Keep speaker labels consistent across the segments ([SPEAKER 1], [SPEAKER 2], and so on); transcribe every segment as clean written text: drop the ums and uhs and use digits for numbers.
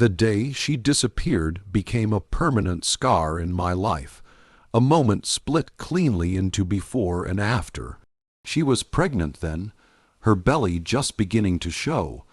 [SPEAKER 1] The day she disappeared became a permanent scar in my life, a moment split cleanly into before and after. She was pregnant then, her belly just beginning to show,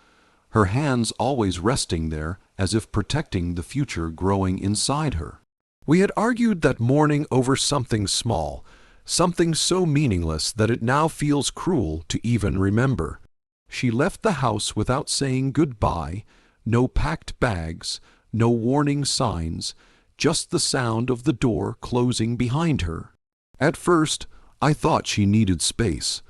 [SPEAKER 1] her hands always resting there as if protecting the future growing inside her. We had argued that mourning over something small, something so meaningless that it now feels cruel to even remember. She left the house without saying goodbye, no packed bags, no warning signs, just the sound of the door closing behind her. At first, I thought she needed space.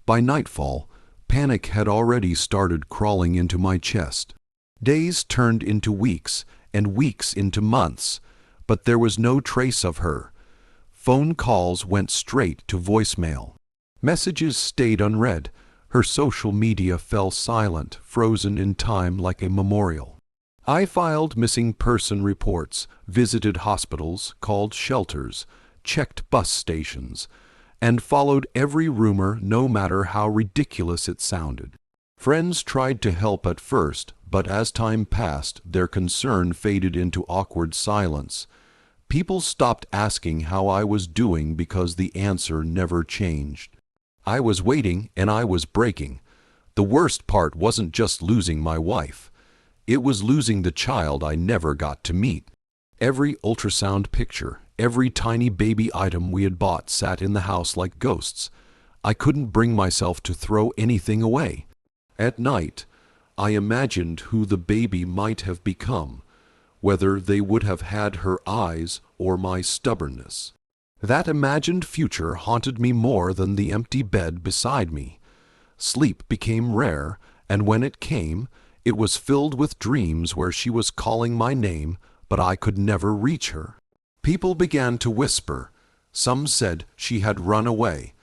[SPEAKER 1] By nightfall, panic had already started crawling into my chest. Days turned into weeks, and weeks into months, but there was no trace of her. Phone calls went straight to voicemail. Messages stayed unread. Her social media fell silent, frozen in time like a memorial. I filed missing person reports, visited hospitals, called shelters, checked bus stations, and followed every rumor no matter how ridiculous it sounded. Friends tried to help at first, but as time passed, their concern faded into awkward silence. People stopped asking how I was doing because the answer never changed. I was waiting and I was breaking. The worst part wasn't just losing my wife. It was losing the child I never got to meet. Every ultrasound picture, every tiny baby item we had bought sat in the house like ghosts. I couldn't bring myself to throw anything away. At night, I imagined who the baby might have become, whether they would have had her eyes or my stubbornness. That imagined future haunted me more than the empty bed beside me. Sleep became rare, and when it came, it was filled with dreams where she was calling my name, but I could never reach her. People began to whisper. Some said she had run away.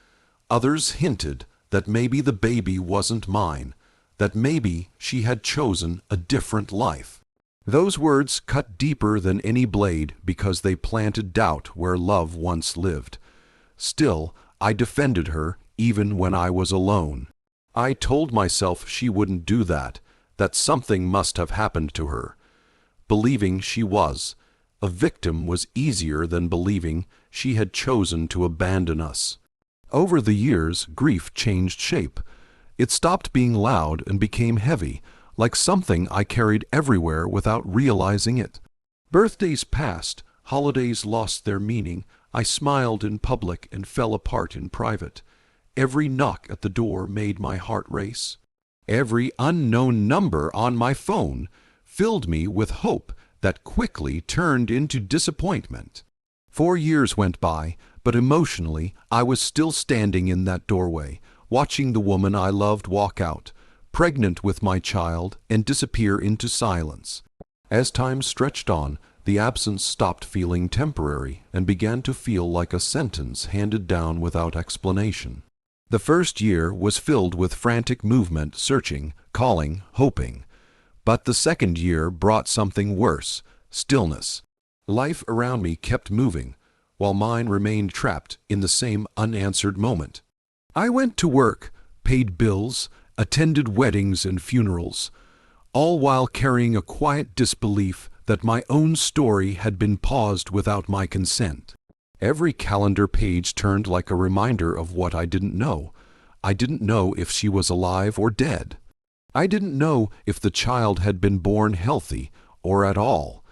[SPEAKER 1] Others hinted that maybe the baby wasn't mine, that maybe she had chosen a different life. Those words cut deeper than any blade because they planted doubt where love once lived. Still, I defended her even when I was alone. I told myself she wouldn't do that something must have happened to her. Believing she was a victim was easier than believing she had chosen to abandon us. Over the years, grief changed shape. It stopped being loud and became heavy, like something I carried everywhere without realizing it. Birthdays passed, holidays lost their meaning. I smiled in public and fell apart in private. Every knock at the door made my heart race. Every unknown number on my phone filled me with hope that quickly turned into disappointment. 4 years went by, but emotionally I was still standing in that doorway, watching the woman I loved walk out, pregnant with my child, and disappear into silence. As time stretched on, the absence stopped feeling temporary and began to feel like a sentence handed down without explanation. The first year was filled with frantic movement, searching, calling, hoping. But the second year brought something worse: stillness. Life around me kept moving, while mine remained trapped in the same unanswered moment. I went to work, paid bills, attended weddings and funerals, all while carrying a quiet disbelief that my own story had been paused without my consent. Every calendar page turned like a reminder of what I didn't know. I didn't know if she was alive or dead. I didn't know if the child had been born healthy or at all.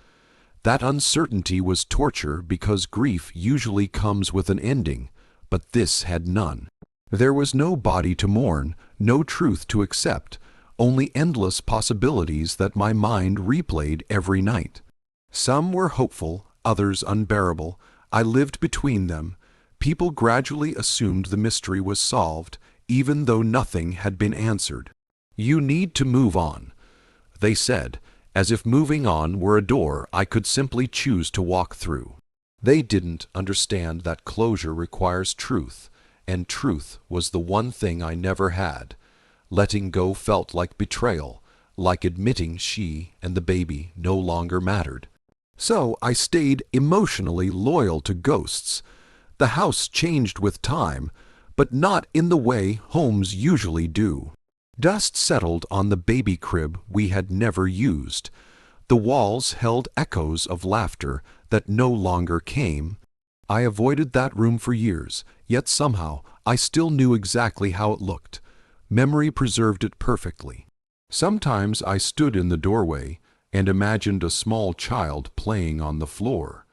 [SPEAKER 1] That uncertainty was torture because grief usually comes with an ending, but this had none. There was no body to mourn, no truth to accept, only endless possibilities that my mind replayed every night. Some were hopeful, others unbearable. I lived between them. People gradually assumed the mystery was solved, even though nothing had been answered. "You need to move on," they said, as if moving on were a door I could simply choose to walk through. They didn't understand that closure requires truth, and truth was the one thing I never had. Letting go felt like betrayal, like admitting she and the baby no longer mattered. So I stayed emotionally loyal to ghosts. The house changed with time, but not in the way homes usually do. Dust settled on the baby crib we had never used. The walls held echoes of laughter that no longer came. I avoided that room for years, yet somehow I still knew exactly how it looked. Memory preserved it perfectly. Sometimes I stood in the doorway and imagined a small child playing on the floor.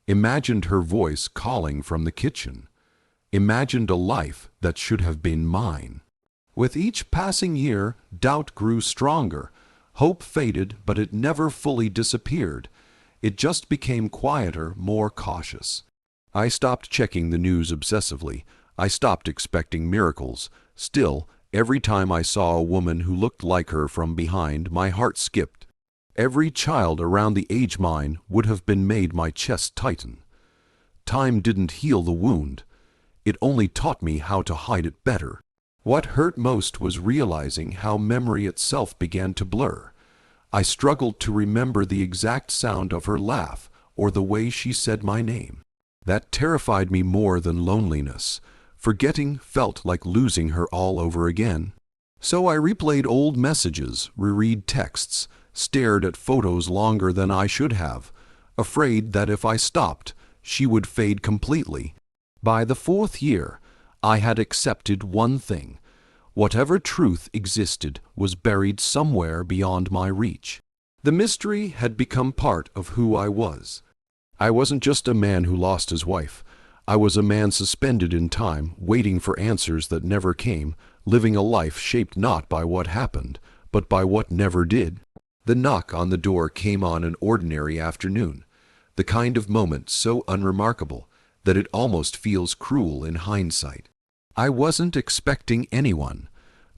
[SPEAKER 1] Imagined her voice calling from the kitchen. Imagined a life that should have been mine. With each passing year, doubt grew stronger. Hope faded, but it never fully disappeared. It just became quieter, more cautious. I stopped checking the news obsessively. I stopped expecting miracles. Still, every time I saw a woman who looked like her from behind, my heart skipped. Every child around the age mine would have been made my chest tighten. Time didn't heal the wound. It only taught me how to hide it better. What hurt most was realizing how memory itself began to blur. I struggled to remember the exact sound of her laugh or the way she said my name. That terrified me more than loneliness. Forgetting felt like losing her all over again. So I replayed old messages, reread texts, stared at photos longer than I should have, afraid that if I stopped, she would fade completely. By the 4th year, I had accepted one thing. Whatever truth existed was buried somewhere beyond my reach. The mystery had become part of who I was. I wasn't just a man who lost his wife. I was a man suspended in time, waiting for answers that never came, living a life shaped not by what happened, but by what never did. The knock on the door came on an ordinary afternoon, the kind of moment so unremarkable that it almost feels cruel in hindsight. I wasn't expecting anyone.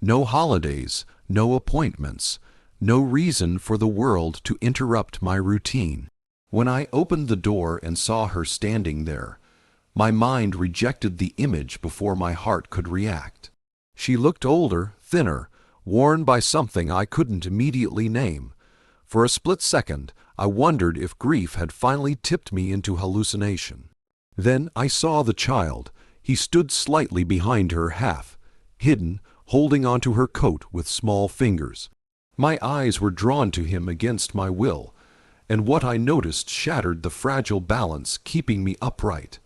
[SPEAKER 1] No holidays, no appointments, no reason for the world to interrupt my routine. When I opened the door and saw her standing there, my mind rejected the image before my heart could react. She looked older, thinner, worn by something I couldn't immediately name. For a split second, I wondered if grief had finally tipped me into hallucination. Then I saw the child. He stood slightly behind her, half hidden, holding onto her coat with small fingers. My eyes were drawn to him against my will, and what I noticed shattered the fragile balance keeping me upright.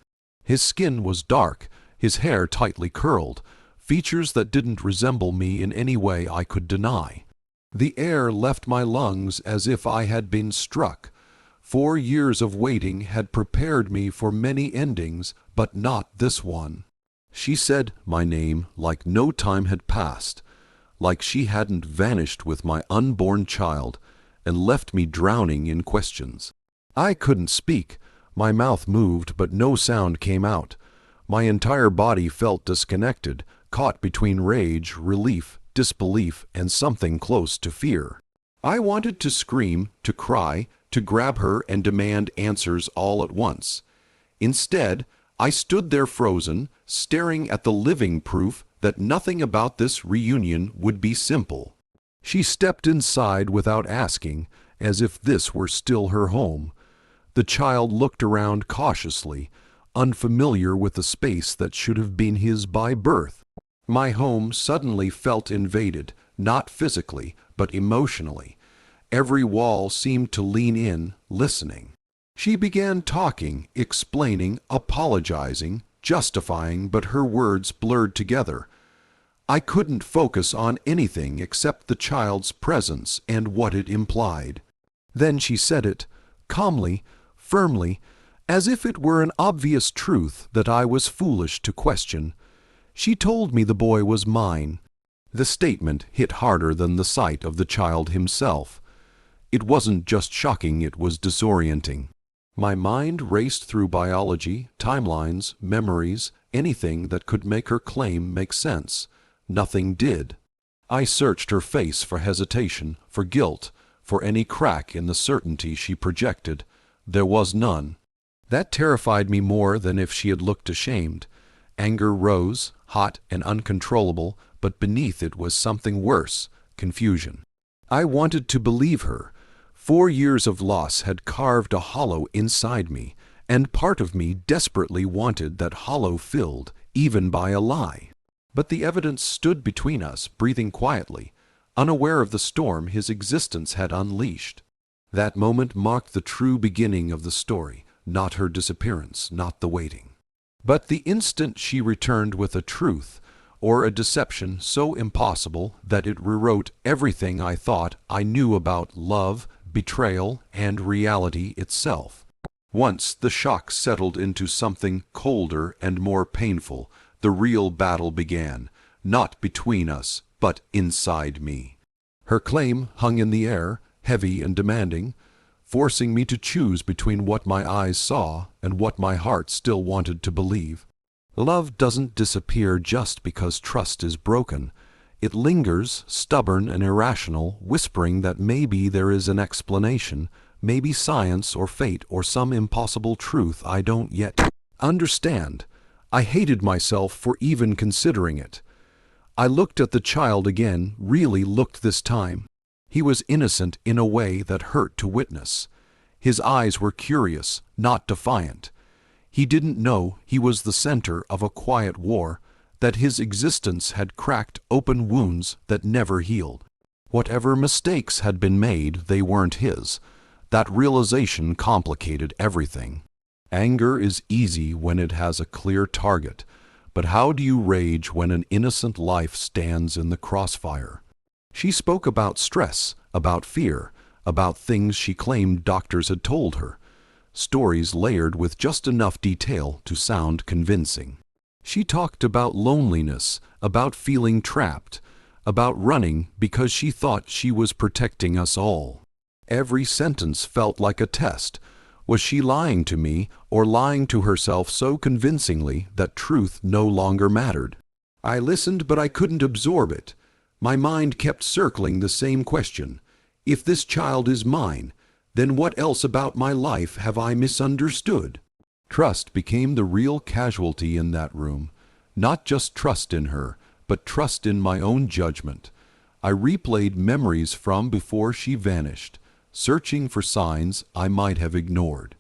[SPEAKER 1] His skin was dark, his hair tightly curled, features that didn't resemble me in any way I could deny. The air left my lungs as if I had been struck. 4 years of waiting had prepared me for many endings, but not this one. She said my name like no time had passed, like she hadn't vanished with my unborn child and left me drowning in questions. I couldn't speak. My mouth moved, but no sound came out. My entire body felt disconnected, caught between rage, relief, disbelief, and something close to fear. I wanted to scream, to cry, to grab her and demand answers all at once. Instead, I stood there frozen, staring at the living proof that nothing about this reunion would be simple. She stepped inside without asking, as if this were still her home. The child looked around cautiously, unfamiliar with the space that should have been his by birth. My home suddenly felt invaded, not physically, but emotionally. Every wall seemed to lean in, listening. She began talking, explaining, apologizing, justifying, but her words blurred together. I couldn't focus on anything except the child's presence and what it implied. Then she said it, calmly, firmly, as if it were an obvious truth that I was foolish to question. She told me the boy was mine. The statement hit harder than the sight of the child himself. It wasn't just shocking, it was disorienting. My mind raced through biology, timelines, memories, anything that could make her claim make sense. Nothing did. I searched her face for hesitation, for guilt, for any crack in the certainty she projected. There was none. That terrified me more than if she had looked ashamed. Anger rose, hot and uncontrollable, but beneath it was something worse, confusion. I wanted to believe her. 4 years of loss had carved a hollow inside me, and part of me desperately wanted that hollow filled, even by a lie. But the evidence stood between us, breathing quietly, unaware of the storm his existence had unleashed. That moment marked the true beginning of the story, not her disappearance, not the waiting. But the instant she returned with a truth, or a deception so impossible that it rewrote everything I thought I knew about love, betrayal, and reality itself. Once the shock settled into something colder and more painful, the real battle began, not between us, but inside me. Her claim hung in the air, heavy and demanding, forcing me to choose between what my eyes saw and what my heart still wanted to believe. Love doesn't disappear just because trust is broken. It lingers, stubborn and irrational, whispering that maybe there is an explanation, maybe science or fate or some impossible truth I don't yet understand. I hated myself for even considering it. I looked at the child again, really looked this time. He was innocent in a way that hurt to witness. His eyes were curious, not defiant. He didn't know he was the center of a quiet war, that his existence had cracked open wounds that never healed. Whatever mistakes had been made, they weren't his. That realization complicated everything. Anger is easy when it has a clear target, but how do you rage when an innocent life stands in the crossfire? She spoke about stress, about fear, about things she claimed doctors had told her, stories layered with just enough detail to sound convincing. She talked about loneliness, about feeling trapped, about running because she thought she was protecting us all. Every sentence felt like a test. Was she lying to me or lying to herself so convincingly that truth no longer mattered? I listened, but I couldn't absorb it. My mind kept circling the same question. If this child is mine, then what else about my life have I misunderstood? Trust became the real casualty in that room. Not just trust in her, but trust in my own judgment. I replayed memories from before she vanished, searching for signs I might have ignored.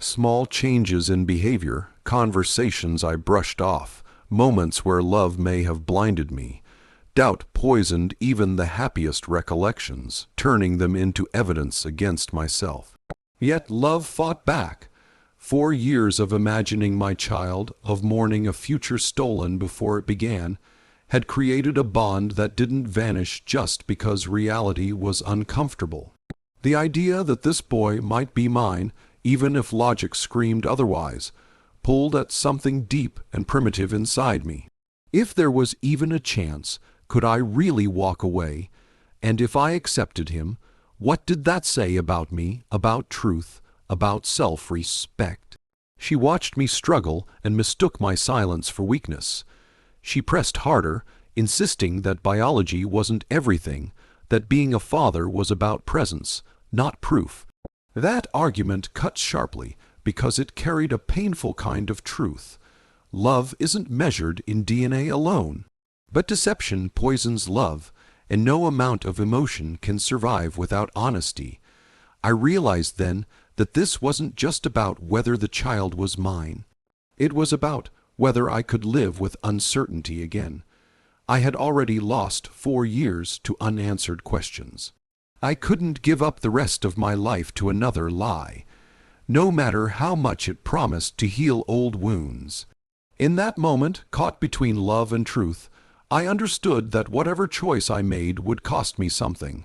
[SPEAKER 1] Small changes in behavior, conversations I brushed off, moments where love may have blinded me. Doubt poisoned even the happiest recollections, turning them into evidence against myself. Yet love fought back. 4 years of imagining my child, of mourning a future stolen before it began, had created a bond that didn't vanish just because reality was uncomfortable. The idea that this boy might be mine, even if logic screamed otherwise, pulled at something deep and primitive inside me. If there was even a chance, could I really walk away? And if I accepted him, what did that say about me, about truth, about self-respect? She watched me struggle and mistook my silence for weakness. She pressed harder, insisting that biology wasn't everything, that being a father was about presence, not proof. That argument cut sharply because it carried a painful kind of truth. Love isn't measured in DNA alone. But deception poisons love, and no amount of emotion can survive without honesty. I realized then that this wasn't just about whether the child was mine. It was about whether I could live with uncertainty again. I had already lost 4 years to unanswered questions. I couldn't give up the rest of my life to another lie, no matter how much it promised to heal old wounds. In that moment, caught between love and truth, I understood that whatever choice I made would cost me something,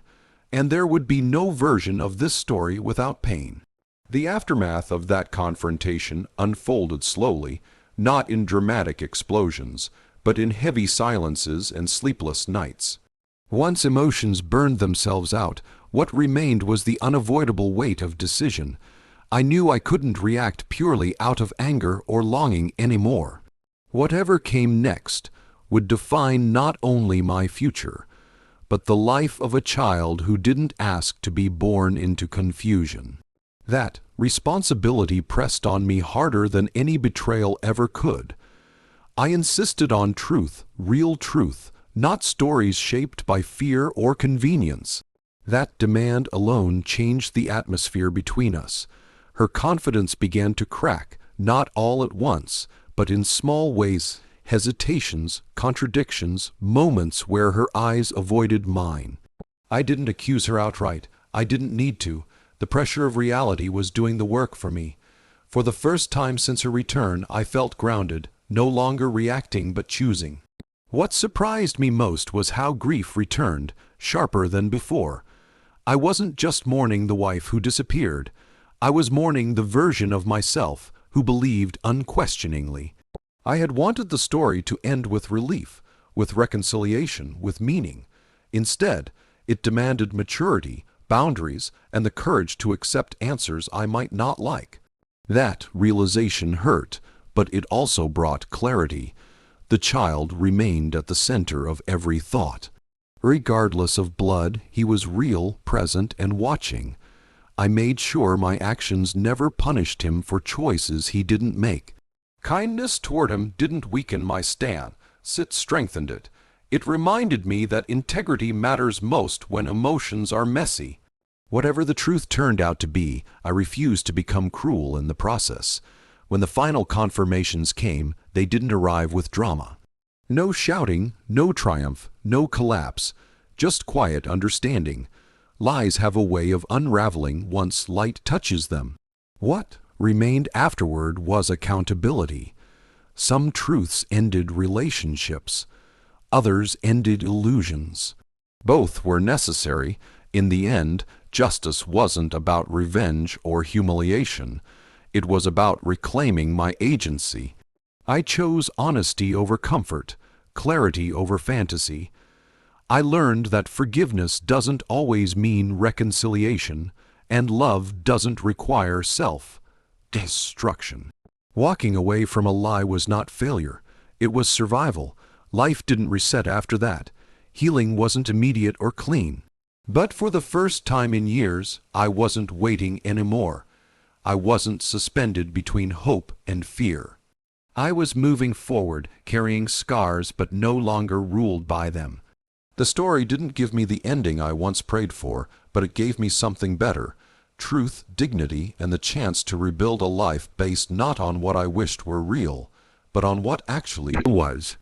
[SPEAKER 1] and there would be no version of this story without pain. The aftermath of that confrontation unfolded slowly, not in dramatic explosions, but in heavy silences and sleepless nights. Once emotions burned themselves out, what remained was the unavoidable weight of decision. I knew I couldn't react purely out of anger or longing anymore. Whatever came next would define not only my future, but the life of a child who didn't ask to be born into confusion. That responsibility pressed on me harder than any betrayal ever could. I insisted on truth, real truth, not stories shaped by fear or convenience. That demand alone changed the atmosphere between us. Her confidence began to crack, not all at once, but in small ways, hesitations, contradictions, moments where her eyes avoided mine. I didn't accuse her outright. I didn't need to. The pressure of reality was doing the work for me. For the first time since her return, I felt grounded, no longer reacting but choosing. What surprised me most was how grief returned, sharper than before. I wasn't just mourning the wife who disappeared. I was mourning the version of myself who believed unquestioningly. I had wanted the story to end with relief, with reconciliation, with meaning. Instead, it demanded maturity, boundaries, and the courage to accept answers I might not like. That realization hurt, but it also brought clarity. The child remained at the center of every thought. Regardless of blood, he was real, present, and watching. I made sure my actions never punished him for choices he didn't make. Kindness toward him didn't weaken my stand, it strengthened it. It reminded me that integrity matters most when emotions are messy. Whatever the truth turned out to be, I refused to become cruel in the process. When the final confirmations came, they didn't arrive with drama. No shouting, no triumph, no collapse, just quiet understanding. Lies have a way of unraveling once light touches them. What remained afterward was accountability. Some truths ended relationships. Others ended illusions. Both were necessary. In the end, justice wasn't about revenge or humiliation. It was about reclaiming my agency. I chose honesty over comfort, clarity over fantasy. I learned that forgiveness doesn't always mean reconciliation, and love doesn't require self-destruction. Walking away from a lie was not failure. It was survival. Life didn't reset after that. Healing wasn't immediate or clean. But for the first time in years, I wasn't waiting anymore. I wasn't suspended between hope and fear. I was moving forward, carrying scars but no longer ruled by them. The story didn't give me the ending I once prayed for, but it gave me something better: truth, dignity, and the chance to rebuild a life based not on what I wished were real, but on what actually was.